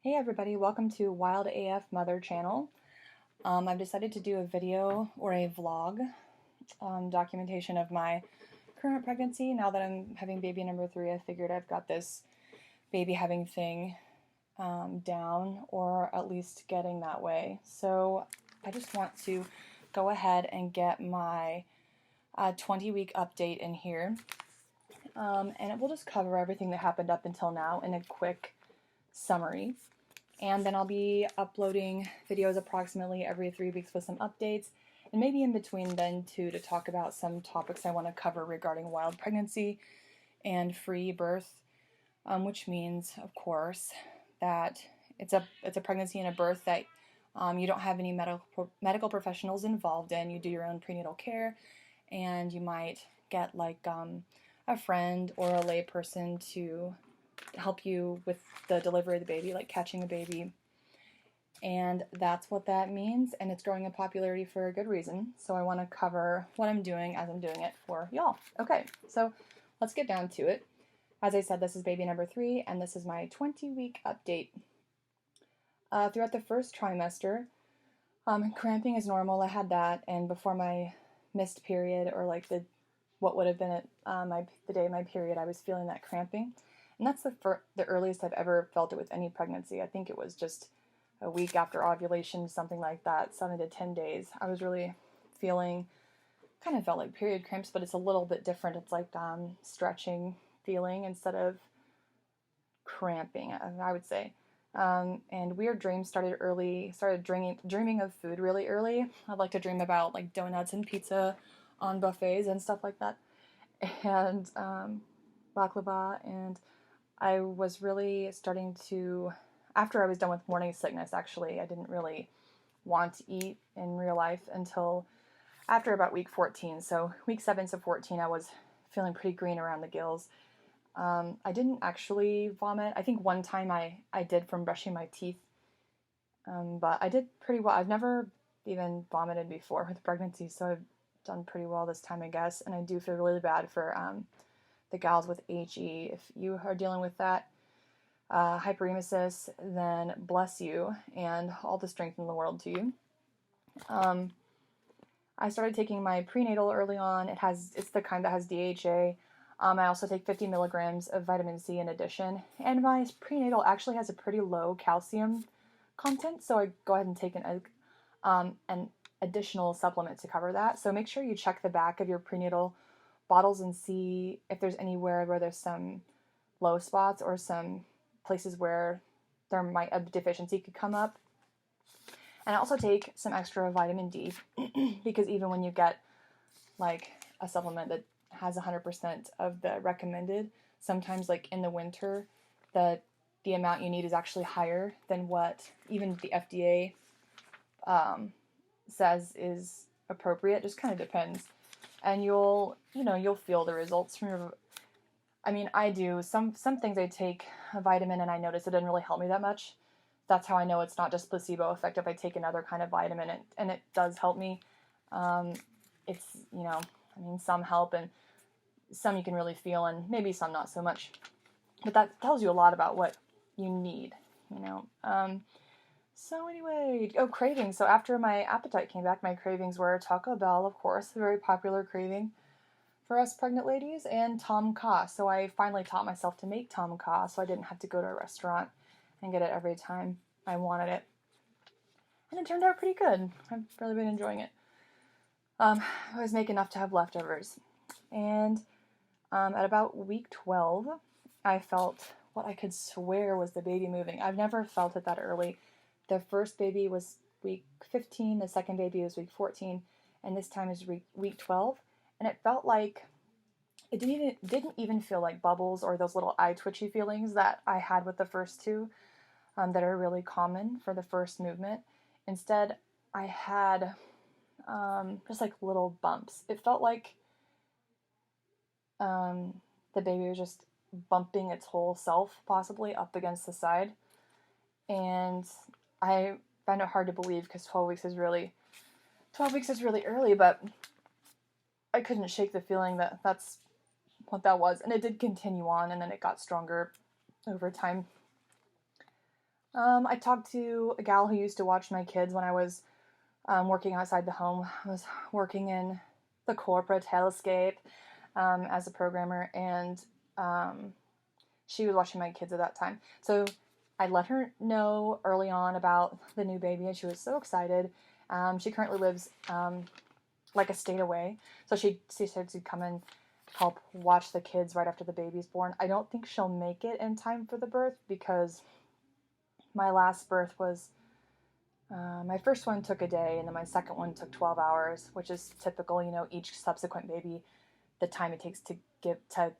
Hey everybody, welcome to Wild AF Mother channel. I've decided to do a video or a vlog documentation of my current pregnancy. Now that I'm having baby number 3, I figured I've got this baby having thing down, or at least getting that way. So I just want to go ahead and get my 20-week update in here. And it will just cover everything that happened up until now in a quick summary. And then I'll be uploading videos approximately every 3 weeks with some updates, and maybe in between then too, to talk about some topics I want to cover regarding wild pregnancy and free birth, which means, of course, that it's a pregnancy and a birth that you don't have any medical professionals involved in. You do your own prenatal care, and you might get like a friend or a lay person to help you with the delivery of the baby, like catching a baby. And that's what that means, and it's growing in popularity for a good reason. So I want to cover what I'm doing as I'm doing it for y'all. Okay, so let's get down to it. As I said, this is baby number 3, and this is my 20-week update. Throughout the first trimester, cramping is normal. I had that, and before my missed period, or like what would have been at the day of my period, I was feeling that cramping. And that's the earliest I've ever felt it with any pregnancy. I think it was just a week after ovulation, something like that, 7 to 10 days. I was really kind of felt like period cramps, but it's a little bit different. It's like stretching feeling instead of cramping, I would say. And weird dreams started early. Started dreaming of food really early. I'd like to dream about like donuts and pizza on buffets and stuff like that, and baklava. And I was really starting to, after I was done with morning sickness, actually, I didn't really want to eat in real life until after about week 14. So week 7 to 14, I was feeling pretty green around the gills. I didn't actually vomit. I think one time I did from brushing my teeth, but I did pretty well. I've never even vomited before with pregnancy, so I've done pretty well this time, I guess. And I do feel really bad for the gals with HE. If you are dealing with that hyperemesis, then bless you and all the strength in the world to you. I started taking my prenatal early on. It's the kind that has DHA. I also take 50 milligrams of vitamin C in addition, and my prenatal actually has a pretty low calcium content, so I go ahead and take an additional supplement to cover that. So make sure you check the back of your prenatal bottles and see if there's anywhere where there's some low spots or some places where a deficiency could come up. And I also take some extra vitamin D because even when you get like a supplement that has 100% of the recommended, sometimes like in the winter, the amount you need is actually higher than what even the FDA says is appropriate. Just kind of depends. And you'll feel the results from your, I do some things. I take a vitamin and I notice it didn't really help me that much. That's how I know it's not just placebo effect if I take another kind of vitamin and it does help me. It's, some help and some you can really feel, and maybe some not so much. But that tells you a lot about what you need, So anyway, cravings. So after my appetite came back, my cravings were Taco Bell, of course, a very popular craving for us pregnant ladies, and Tom Kha. So I finally taught myself to make Tom Kha, so I didn't have to go to a restaurant and get it every time I wanted it. And it turned out pretty good. I've really been enjoying it. I always make enough to have leftovers. And at about week 12, I felt what I could swear was the baby moving. I've never felt it that early. The first baby was week 15, the second baby was week 14, and this time is week 12. And it felt like it didn't even feel like bubbles or those little eye twitchy feelings that I had with the first two, that are really common for the first movement. Instead, I had just like little bumps. It felt like the baby was just bumping its whole self possibly up against the side. And I found it hard to believe because 12 weeks is really early, but I couldn't shake the feeling that that's what that was. And it did continue on, and then it got stronger over time. I talked to a gal who used to watch my kids when I was working outside the home. I was working in the corporate hellscape as a programmer, and she was watching my kids at that time. So I let her know early on about the new baby, and she was so excited. She currently lives like a state away, so she said she'd come and help watch the kids right after the baby's born. I don't think she'll make it in time for the birth because my last birth was my first one took a day, and then my second one took 12 hours, which is typical. You know, each subsequent baby, the time it takes to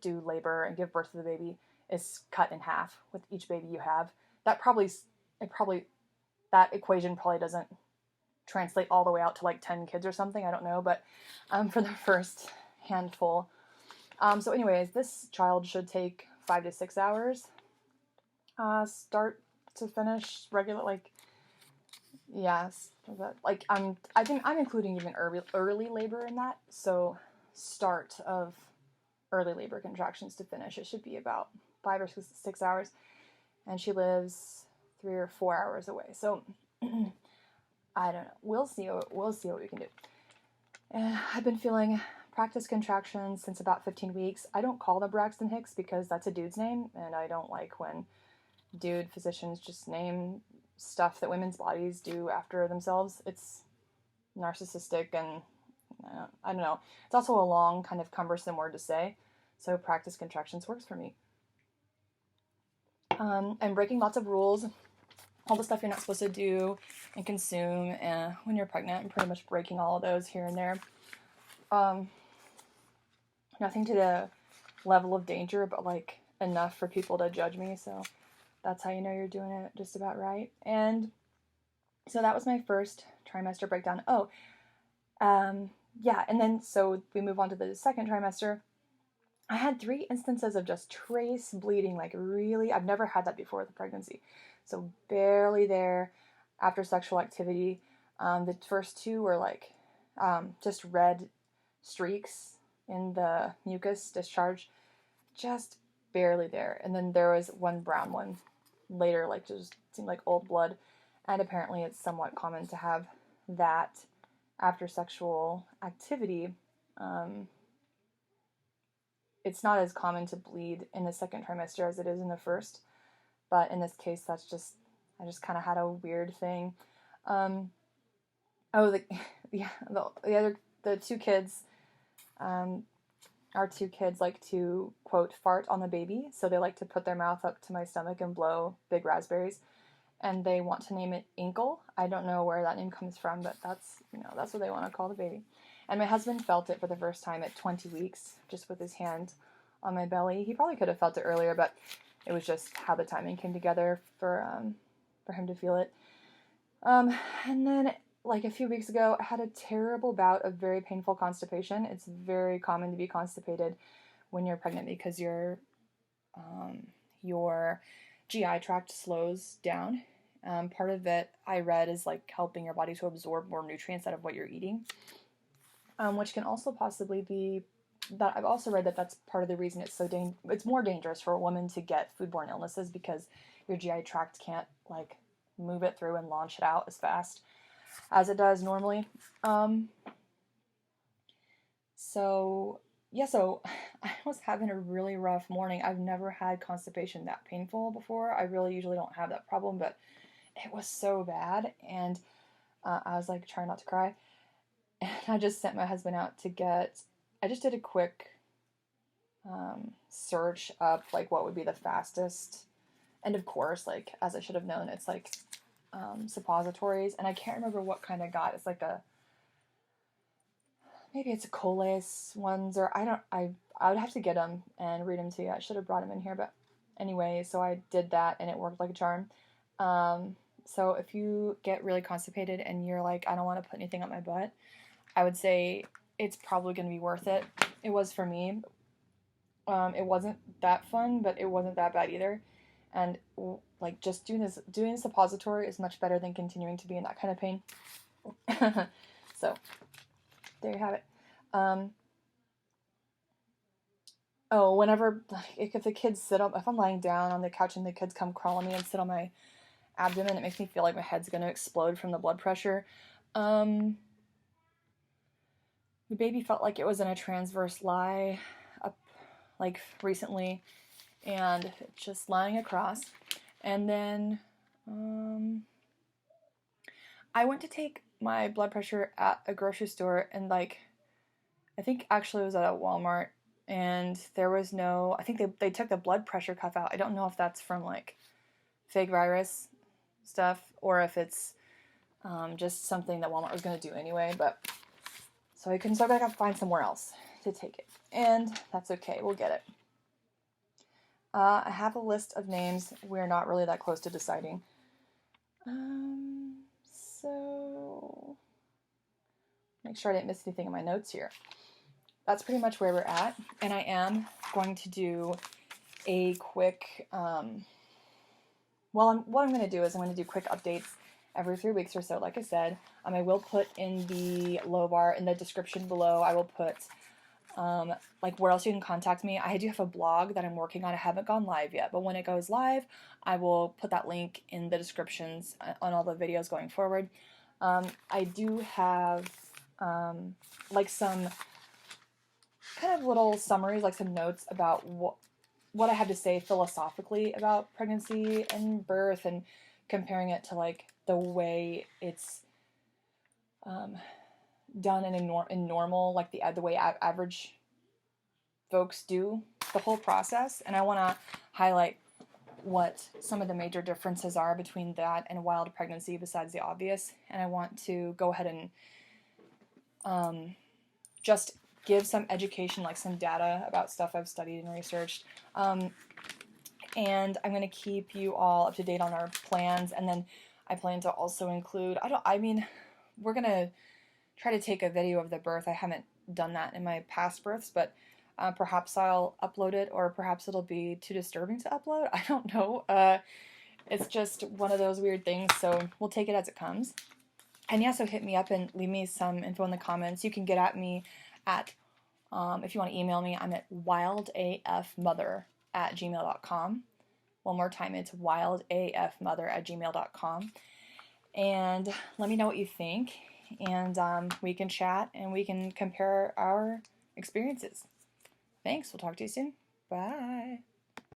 do labor and give birth to the baby is cut in half with each baby you have. That probably that equation probably doesn't translate all the way out to like 10 kids or something. I don't know, but for the first handful. So, anyways, this child should take 5 to 6 hours, start to finish, regular, like, yes, like I think I'm including even early labor in that. So start of early labor contractions to finish, it should be about 5 or 6 hours, and she lives 3 or 4 hours away. So I don't know. We'll see what we can do. I've been feeling practice contractions since about 15 weeks. I don't call them Braxton Hicks because that's a dude's name, and I don't like when dude physicians just name stuff that women's bodies do after themselves. It's narcissistic, and I don't know. It's also a long, kind of cumbersome word to say, so practice contractions works for me. I'm breaking lots of rules, all the stuff you're not supposed to do and consume when you're pregnant. I'm pretty much breaking all of those here and there. Nothing to the level of danger, but like enough for people to judge me, so that's how you know you're doing it just about right. And so that was my first trimester breakdown. Yeah, and then so we move on to the second trimester. I had 3 instances of just trace bleeding, like really, I've never had that before with a pregnancy. So barely there after sexual activity. The first 2 were like just red streaks in the mucus discharge, just barely there. And then there was one brown one later, like just seemed like old blood. And apparently it's somewhat common to have that after sexual activity. It's not as common to bleed in the second trimester as it is in the first, but in this case, I just kind of had a weird thing. The 2 kids, our 2 kids like to, quote, fart on the baby, so they like to put their mouth up to my stomach and blow big raspberries, and they want to name it Inkle. I don't know where that name comes from, but that's what they want to call the baby. And my husband felt it for the first time at 20 weeks, just with his hand on my belly. He probably could have felt it earlier, but it was just how the timing came together for him to feel it. And then, like a few weeks ago, I had a terrible bout of very painful constipation. It's very common to be constipated when you're pregnant because your GI tract slows down. Part of it, I read, is like helping your body to absorb more nutrients out of what you're eating, which can also possibly be that I've also read that that's part of the reason it's more dangerous for a woman to get foodborne illnesses because your GI tract can't like move it through and launch it out as fast as it does normally. So I was having a really rough morning. I've never had constipation that painful before. I really usually don't have that problem, but it was so bad, and I was like trying not to cry. And I just sent my husband out I just did a quick search up like what would be the fastest, and of course, like as I should have known, it's like suppositories, and I can't remember what kind I got. It's like maybe it's a Colas ones, or I would have to get them and read them to you. I should have brought them in here, but anyway, so I did that and it worked like a charm. So if you get really constipated and you're like, I don't want to put anything up my butt, I would say it's probably going to be worth it. It was for me. It wasn't that fun, but it wasn't that bad either. And like just doing suppository is much better than continuing to be in that kind of pain. So there you have it. Whenever, like, if the kids if I'm lying down on the couch and the kids come crawl on me and sit on my abdomen. It makes me feel like my head's going to explode from the blood pressure. The baby felt like it was in a transverse lie up like recently, and just lying across. And then I went to take my blood pressure at a grocery store, and like I think actually it was at a Walmart, and there was no, I think they took the blood pressure cuff out. I don't know if that's from like fake virus stuff or if it's just something that Walmart was going to do anyway, but so I gotta find somewhere else to take it, and that's okay, we'll get it. I have a list of names. We're not really that close to deciding. So make sure I didn't miss anything in my notes here. That's pretty much where we're at, and I am going to do a quick, what I'm going to do is I'm going to do quick updates every 3 weeks or so, like I said. I will put in the low bar, in the description below, I will put like where else you can contact me. I do have a blog that I'm working on. I haven't gone live yet, but when it goes live, I will put that link in the descriptions on all the videos going forward. I do have like some kind of little summaries, like some notes about what I have to say philosophically about pregnancy and birth, and comparing it to like the way it's done in normal, like the way average folks do the whole process. And I want to highlight what some of the major differences are between that and wild pregnancy besides the obvious. And I want to go ahead and just give some education, like some data about stuff I've studied and researched. And I'm going to keep you all up to date on our plans. And then I plan to also include, we're going to try to take a video of the birth. I haven't done that in my past births, but perhaps I'll upload it, or perhaps it'll be too disturbing to upload. I don't know. It's just one of those weird things, so we'll take it as it comes. And yeah, so hit me up and leave me some info in the comments. You can get at me at, if you want to email me, I'm at wildafmother@gmail.com. One more time, it's wildafmother@gmail.com. And let me know what you think, and we can chat and we can compare our experiences. Thanks, we'll talk to you soon. Bye.